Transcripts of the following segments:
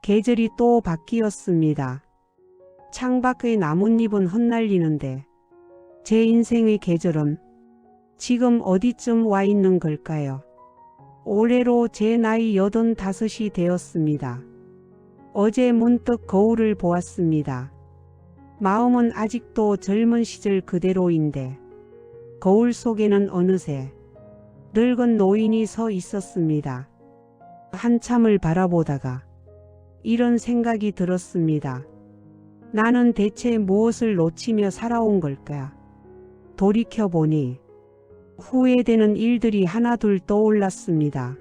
계절이 또 바뀌었습니다. 창밖의 나뭇잎은 흩날리는데 제 인생의 계절은 지금 어디쯤 와 있는 걸까요? 올해로 제 나이 85이 되었습니다. 어제 문득 거울을 보았습니다. 마음은 아직도 젊은 시절 그대로인데 거울 속에는 어느새 늙은 노인이 서 있었습니다. 한참을 바라보다가 이런 생각이 들었습니다. 나는 대체 무엇을 놓치며 살아온 걸까? 돌이켜보니 후회되는 일들이 하나둘 떠올랐습니다.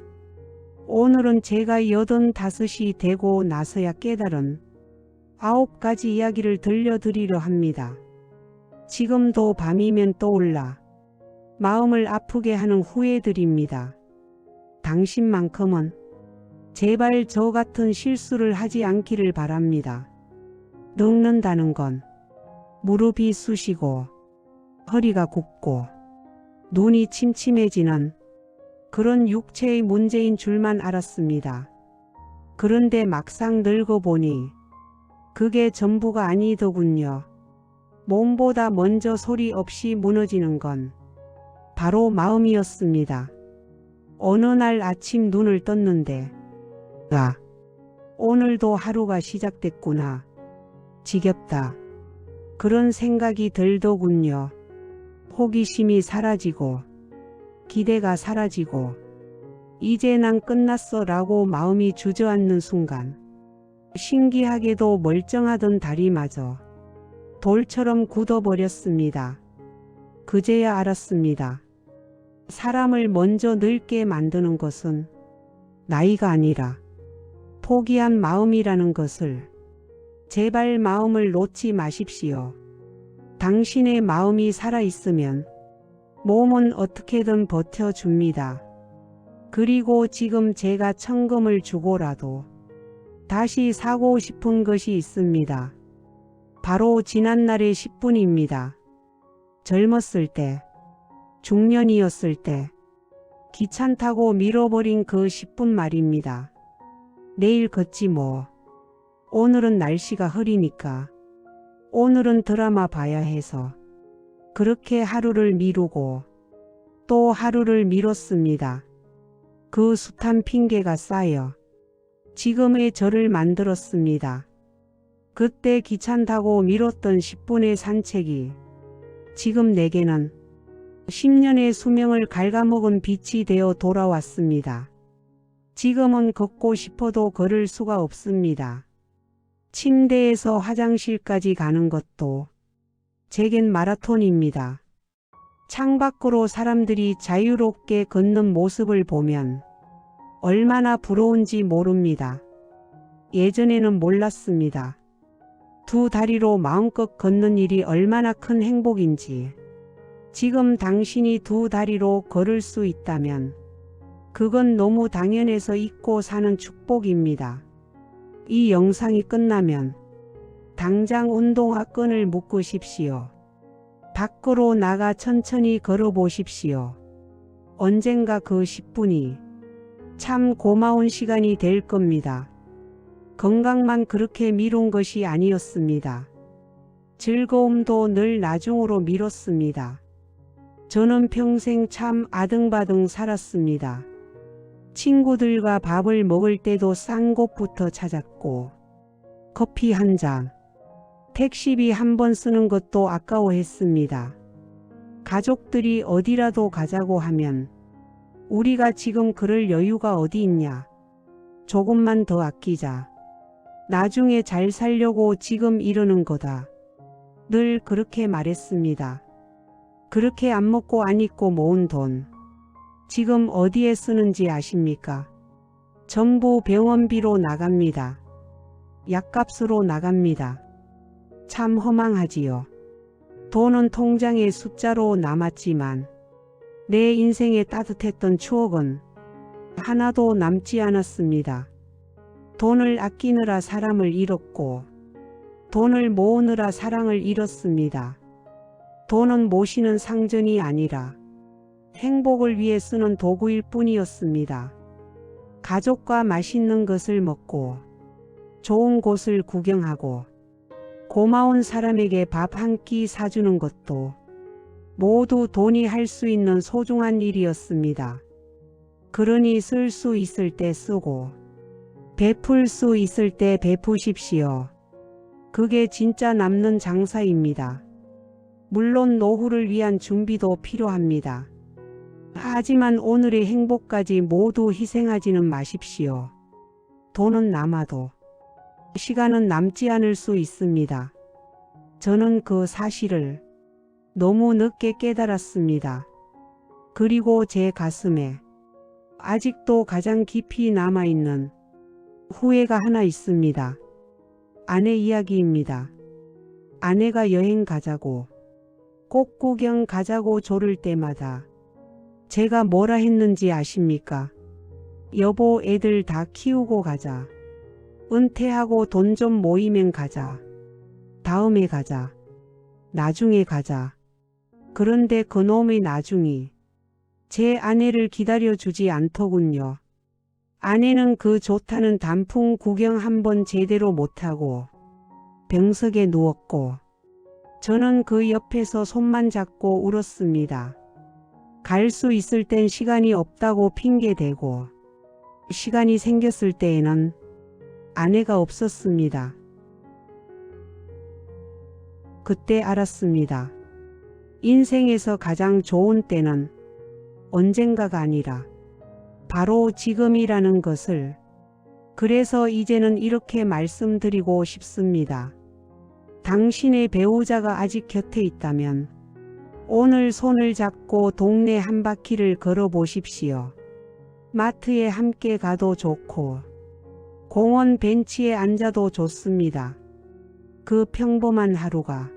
오늘은 제가 85이 되고 나서야 깨달은 9가지 이야기를 들려드리려 합니다. 지금도 밤이면 떠올라 마음을 아프게 하는 후회들입니다. 당신만큼은 제발 저 같은 실수를 하지 않기를 바랍니다. 늙는다는 건 무릎이 쑤시고 허리가 굽고 눈이 침침해지는 그런 육체의 문제인 줄만 알았습니다. 그런데 막상 늙어보니 그게 전부가 아니더군요. 몸보다 먼저 소리 없이 무너지는 건 바로 마음이었습니다. 어느 날 아침 눈을 떴는데 오늘도 하루가 시작됐구나. 지겹다. 그런 생각이 들더군요. 호기심이 사라지고 기대가 사라지고 이제 난 끝났어 라고 마음이 주저앉는 순간 신기하게도 멀쩡하던 다리마저 돌처럼 굳어버렸습니다. 그제야 알았습니다. 사람을 먼저 늙게 만드는 것은 나이가 아니라 포기한 마음이라는 것을. 제발 마음을 놓지 마십시오. 당신의 마음이 살아있으면 몸은 어떻게든 버텨줍니다. 그리고 지금 제가 천금을 주고라도 다시 사고 싶은 것이 있습니다. 바로 지난날의 10분입니다. 젊었을 때, 중년이었을 때, 귀찮다고 밀어버린 그 10분 말입니다. 내일 걷지 뭐. 오늘은 날씨가 흐리니까. 오늘은 드라마 봐야 해서. 그렇게 하루를 미루고 또 하루를 미뤘습니다. 그 숱한 핑계가 쌓여 지금의 저를 만들었습니다. 그때 귀찮다고 미뤘던 10분의 산책이 지금 내게는 10년의 수명을 갉아먹은 빛이 되어 돌아왔습니다. 지금은 걷고 싶어도 걸을 수가 없습니다. 침대에서 화장실까지 가는 것도 제겐 마라톤입니다. 창밖으로 사람들이 자유롭게 걷는 모습을 보면 얼마나 부러운지 모릅니다. 예전에는 몰랐습니다. 두 다리로 마음껏 걷는 일이 얼마나 큰 행복인지. 지금 당신이 두 다리로 걸을 수 있다면 그건 너무 당연해서 잊고 사는 축복입니다. 이 영상이 끝나면 당장 운동화 끈을 묶으십시오. 밖으로 나가 천천히 걸어보십시오. 언젠가 그 10분이 참 고마운 시간이 될 겁니다. 건강만 그렇게 미룬 것이 아니었습니다. 즐거움도 늘 나중으로 미뤘습니다. 저는 평생 참 아등바등 살았습니다. 친구들과 밥을 먹을 때도 싼 곳부터 찾았고 커피 한 잔, 택시비 한 번 쓰는 것도 아까워했습니다. 가족들이 어디라도 가자고 하면 우리가 지금 그럴 여유가 어디 있냐. 조금만 더 아끼자. 나중에 잘 살려고 지금 이러는 거다. 늘 그렇게 말했습니다. 그렇게 안 먹고 안 입고 모은 돈 지금 어디에 쓰는지 아십니까? 전부 병원비로 나갑니다. 약값으로 나갑니다. 참 허망하지요. 돈은 통장의 숫자로 남았지만 내 인생에 따뜻했던 추억은 하나도 남지 않았습니다. 돈을 아끼느라 사람을 잃었고 돈을 모으느라 사랑을 잃었습니다. 돈은 모시는 상전이 아니라 행복을 위해 쓰는 도구일 뿐이었습니다. 가족과 맛있는 것을 먹고 좋은 곳을 구경하고 고마운 사람에게 밥 한 끼 사주는 것도 모두 돈이 할 수 있는 소중한 일이었습니다. 그러니 쓸 수 있을 때 쓰고 베풀 수 있을 때 베푸십시오. 그게 진짜 남는 장사입니다. 물론 노후를 위한 준비도 필요합니다. 하지만 오늘의 행복까지 모두 희생하지는 마십시오. 돈은 남아도 시간은 남지 않을 수 있습니다. 저는 그 사실을 너무 늦게 깨달았습니다. 그리고 제 가슴에 아직도 가장 깊이 남아있는 후회가 하나 있습니다. 아내 이야기입니다. 아내가 여행 가자고, 꽃 구경 가자고 조를 때마다 제가 뭐라 했는지 아십니까? 여보, 애들 다 키우고 가자. 은퇴하고 돈 좀 모이면 가자. 다음에 가자. 나중에 가자. 그런데 그놈의 나중이 제 아내를 기다려주지 않더군요. 아내는 그 좋다는 단풍 구경 한번 제대로 못하고 병석에 누웠고 저는 그 옆에서 손만 잡고 울었습니다. 갈 수 있을 땐 시간이 없다고 핑계대고 시간이 생겼을 때에는 아내가 없었습니다. 그때 알았습니다. 인생에서 가장 좋은 때는 언젠가가 아니라 바로 지금이라는 것을. 그래서 이제는 이렇게 말씀드리고 싶습니다. 당신의 배우자가 아직 곁에 있다면 오늘 손을 잡고 동네 한 바퀴를 걸어 보십시오. 마트에 함께 가도 좋고 공원 벤치에 앉아도 좋습니다. 그 평범한 하루가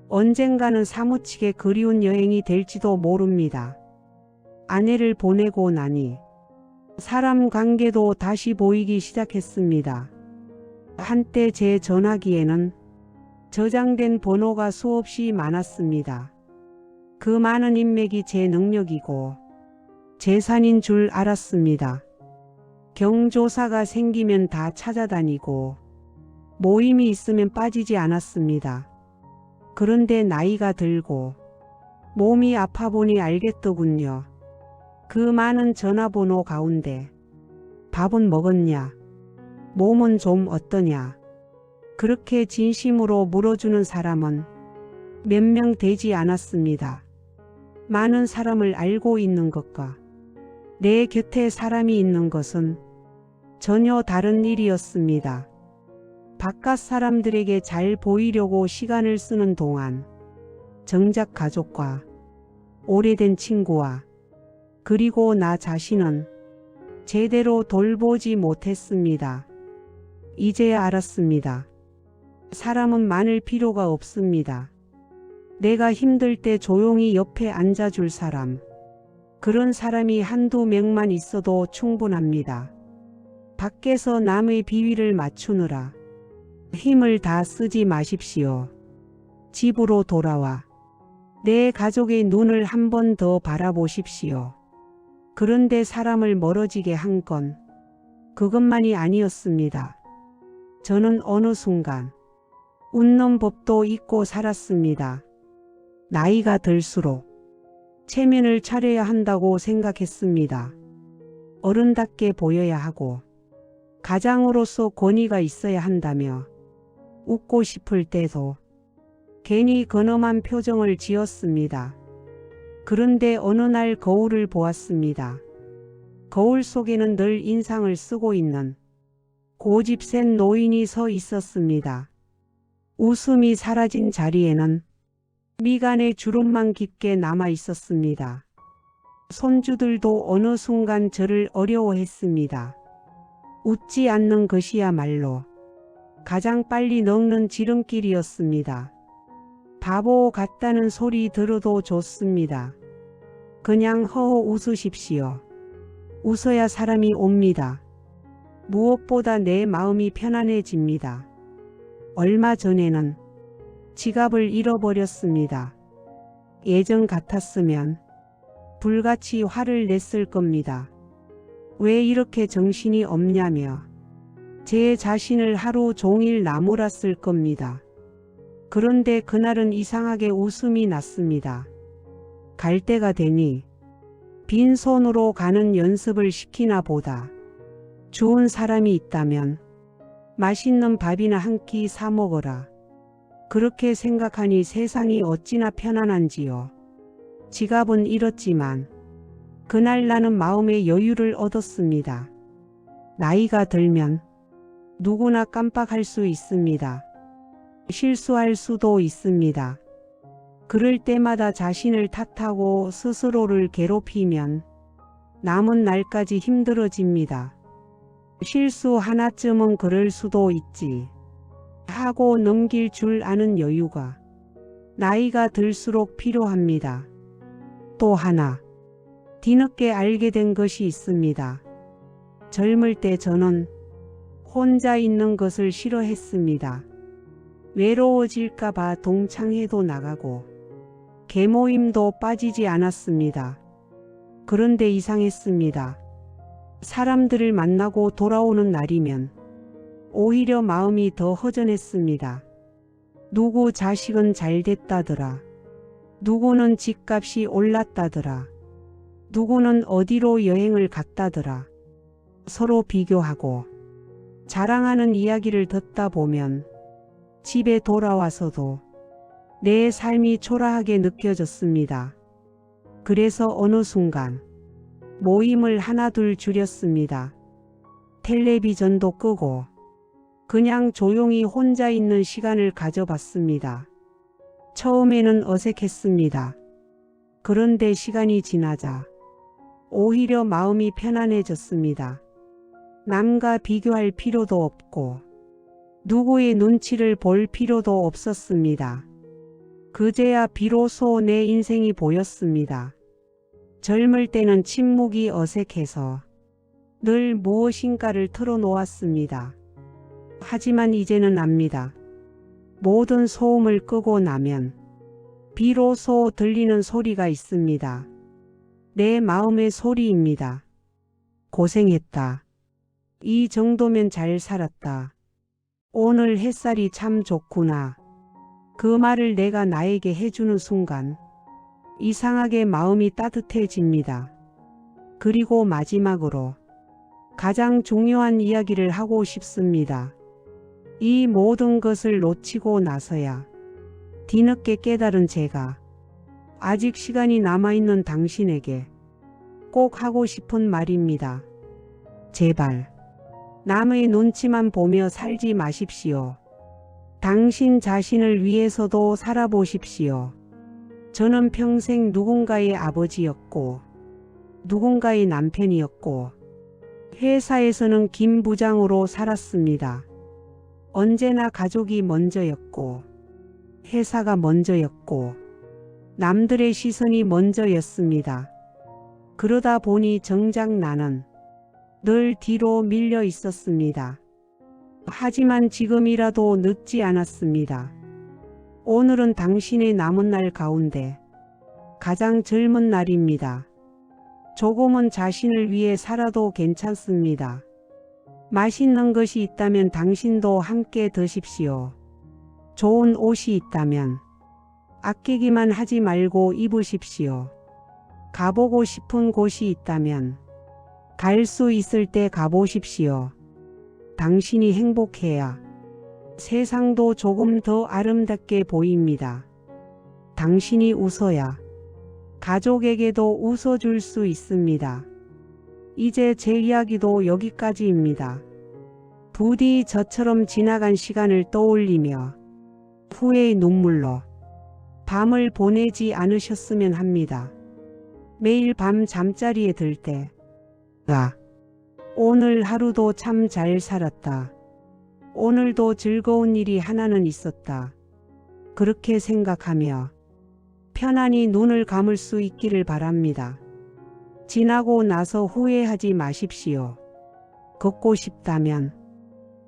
언젠가는 사무치게 그리운 여행이 될지도 모릅니다. 아내를 보내고 나니 사람 관계도 다시 보이기 시작했습니다. 한때 제 전화기에는 저장된 번호가 수없이 많았습니다. 그 많은 인맥이 제 능력이고 재산인 줄 알았습니다. 경조사가 생기면 다 찾아다니고 모임이 있으면 빠지지 않았습니다. 그런데 나이가 들고 몸이 아파 보니 알겠더군요. 그 많은 전화번호 가운데 밥은 먹었냐? 몸은 좀 어떠냐? 그렇게 진심으로 물어주는 사람은 몇 명 되지 않았습니다. 많은 사람을 알고 있는 것과 내 곁에 사람이 있는 것은 전혀 다른 일이었습니다. 바깥 사람들에게 잘 보이려고 시간을 쓰는 동안 정작 가족과 오래된 친구와 그리고 나 자신은 제대로 돌보지 못했습니다. 이제야 알았습니다. 사람은 많을 필요가 없습니다. 내가 힘들 때 조용히 옆에 앉아줄 사람, 그런 사람이 한두 명만 있어도 충분합니다. 밖에서 남의 비위를 맞추느라 힘을 다 쓰지 마십시오. 집으로 돌아와 내 가족의 눈을 한 번 더 바라보십시오. 그런데 사람을 멀어지게 한 건 그것만이 아니었습니다. 저는 어느 순간 웃는 법도 잊고 살았습니다. 나이가 들수록 체면을 차려야 한다고 생각했습니다. 어른답게 보여야 하고 가장으로서 권위가 있어야 한다며 웃고 싶을 때도 괜히 근엄한 표정을 지었습니다. 그런데 어느 날 거울을 보았습니다. 거울 속에는 늘 인상을 쓰고 있는 고집센 노인이 서 있었습니다. 웃음이 사라진 자리에는 미간의 주름만 깊게 남아 있었습니다. 손주들도 어느 순간 저를 어려워했습니다. 웃지 않는 것이야말로 가장 빨리 늙는 지름길이었습니다. 바보 같다는 소리 들어도 좋습니다. 그냥 허허 웃으십시오. 웃어야 사람이 옵니다. 무엇보다 내 마음이 편안해집니다. 얼마 전에는 지갑을 잃어버렸습니다. 예전 같았으면 불같이 화를 냈을 겁니다. 왜 이렇게 정신이 없냐며 제 자신을 하루 종일 나무랐을 겁니다. 그런데 그날은 이상하게 웃음이 났습니다. 갈 때가 되니 빈손으로 가는 연습을 시키나 보다. 좋은 사람이 있다면 맛있는 밥이나 한 끼 사 먹어라. 그렇게 생각하니 세상이 어찌나 편안한지요. 지갑은 잃었지만 그날 나는 마음의 여유를 얻었습니다. 나이가 들면 누구나 깜빡할 수 있습니다. 실수할 수도 있습니다. 그럴 때마다 자신을 탓하고 스스로를 괴롭히면 남은 날까지 힘들어집니다. 실수 하나쯤은 그럴 수도 있지 하고 넘길 줄 아는 여유가 나이가 들수록 필요합니다. 또 하나, 뒤늦게 알게 된 것이 있습니다. 젊을 때 저는 혼자 있는 것을 싫어했습니다. 외로워질까봐 동창회도 나가고 계모임도 빠지지 않았습니다. 그런데 이상했습니다. 사람들을 만나고 돌아오는 날이면 오히려 마음이 더 허전했습니다. 누구 자식은 잘 됐다더라. 누구는 집값이 올랐다더라. 누구는 어디로 여행을 갔다더라. 서로 비교하고 자랑하는 이야기를 듣다 보면 집에 돌아와서도 내 삶이 초라하게 느껴졌습니다. 그래서 어느 순간 모임을 하나둘 줄였습니다. 텔레비전도 끄고 그냥 조용히 혼자 있는 시간을 가져봤습니다. 처음에는 어색했습니다. 그런데 시간이 지나자 오히려 마음이 편안해졌습니다. 남과 비교할 필요도 없고 누구의 눈치를 볼 필요도 없었습니다. 그제야 비로소 내 인생이 보였습니다. 젊을 때는 침묵이 어색해서 늘 무엇인가를 털어놓았습니다. 하지만 이제는 압니다. 모든 소음을 끄고 나면 비로소 들리는 소리가 있습니다. 내 마음의 소리입니다. 고생했다. 이 정도면 잘 살았다. 오늘 햇살이 참 좋구나. 그 말을 내가 나에게 해주는 순간 이상하게 마음이 따뜻해집니다. 그리고 마지막으로 가장 중요한 이야기를 하고 싶습니다. 이 모든 것을 놓치고 나서야 뒤늦게 깨달은 제가 아직 시간이 남아있는 당신에게 꼭 하고 싶은 말입니다. 제발 남의 눈치만 보며 살지 마십시오. 당신 자신을 위해서도 살아보십시오. 저는 평생 누군가의 아버지였고 누군가의 남편이었고 회사에서는 김 부장으로 살았습니다. 언제나 가족이 먼저였고 회사가 먼저였고 남들의 시선이 먼저였습니다. 그러다 보니 정작 나는 늘 뒤로 밀려 있었습니다. 하지만 지금이라도 늦지 않았습니다. 오늘은 당신의 남은 날 가운데 가장 젊은 날입니다. 조금은 자신을 위해 살아도 괜찮습니다. 맛있는 것이 있다면 당신도 함께 드십시오. 좋은 옷이 있다면 아끼기만 하지 말고 입으십시오. 가보고 싶은 곳이 있다면 갈 수 있을 때 가보십시오. 당신이 행복해야 세상도 조금 더 아름답게 보입니다. 당신이 웃어야 가족에게도 웃어줄 수 있습니다. 이제 제 이야기도 여기까지입니다. 부디 저처럼 지나간 시간을 떠올리며 후회의 눈물로 밤을 보내지 않으셨으면 합니다. 매일 밤 잠자리에 들 때, 오늘 하루도 참 잘 살았다. 오늘도 즐거운 일이 하나는 있었다. 그렇게 생각하며 편안히 눈을 감을 수 있기를 바랍니다. 지나고 나서 후회하지 마십시오. 걷고 싶다면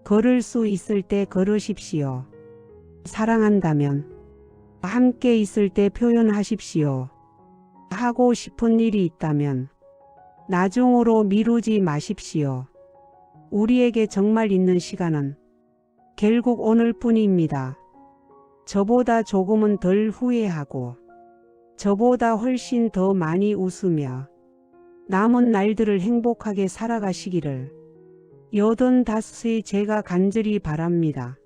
걸을 수 있을 때 걸으십시오. 사랑한다면 함께 있을 때 표현하십시오. 하고 싶은 일이 있다면 나중으로 미루지 마십시오. 우리에게 정말 있는 시간은 결국 오늘뿐입니다. 저보다 조금은 덜 후회하고 저보다 훨씬 더 많이 웃으며 남은 날들을 행복하게 살아가시기를 85의 제가 간절히 바랍니다.